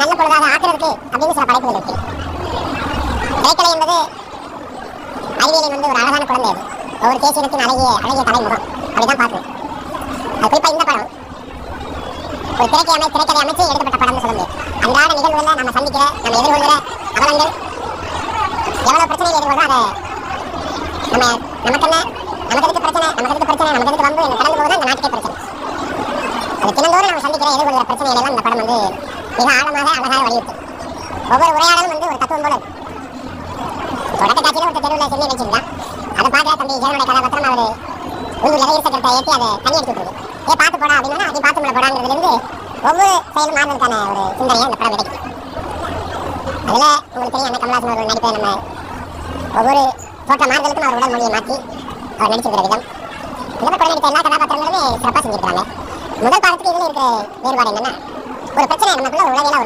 நல்ல பொழுதாக ஆக்குறதுக்கு அப்படின்னு சில படைப்புகள் இருக்கு. திரைக்கலை என்பது அறிவியலின் வந்து ஒரு அழகான குழந்தை. அது ஒவ்வொரு தேசியத்தின் அழகிய அழகிய தலைமுகம் அப்படிதான் பார்க்கணும். அது குறிப்பா இந்த படம் ஒரு திரைக்கதை அமைச்சு எடுக்கப்பட்ட படம்னு சொல்ல முடியாது. அன்றாட நிகழ்வுகளை நம்ம சந்திக்கிற நம்ம எதிர்கொள்கிற அவலங்கள் எவ்வளவு பிரச்சனைகள் எதிர்கொள்றோம் அதை நமக்கு எதுக்கு பிரச்சனை நமக்கு வந்து எங்க கடந்து போகுது அந்த நாட்டுக்கே பிரச்சனை. அது தினந்தோறும் நம்ம சந்திக்கிற எதிர்கொள்கிற பிரச்சனைகள் எல்லாம் இந்த படம் வந்து மிக ஆழமாக அழகாக வலியுறுத்தும். ஒவ்வொரு உரையாடலும் வந்து ஒரு தத்துவம் போல இருக்கும். தொடக்க காட்சியில ஒரு தெருவில் செல்வி வச்சிருந்தான். அதை பார்க்க தம்பி ஜெயனுடைய கதாபாத்திரம் அவர் உள்ளூர் இறைய சக்கரத்தை ஏற்றி அதை தண்ணி எடுத்து விட்டுருது. பார்த்து போடா அப்படின்னா நீ பார்த்து முள்ள போடாங்கிறதுலேருந்து ஒவ்வொரு செயலும் மாறுவதற்கான ஒரு சிந்தனையை இந்த படம் விதைக்கும். அதில் உங்களுக்கு தெரியும் அந்த கமலாசன் அவர்கள் நடிப்பை நம்ம ஒவ்வொரு தோற்ற மாறுதலுக்கும் அவர் உடல் மொழியை மாற்றி அவர் நடிச்சிருக்கிற விதம் இந்த படம் நடித்த எல்லா கதாபாத்திரங்களுமே சிறப்பாக செஞ்சிருக்காங்க. முதல் பாடத்துக்கு இதில் இருக்கிற வேறுபாடு என்னன்னா ஒரு பிரச்சனை நமக்குள்ள உலகில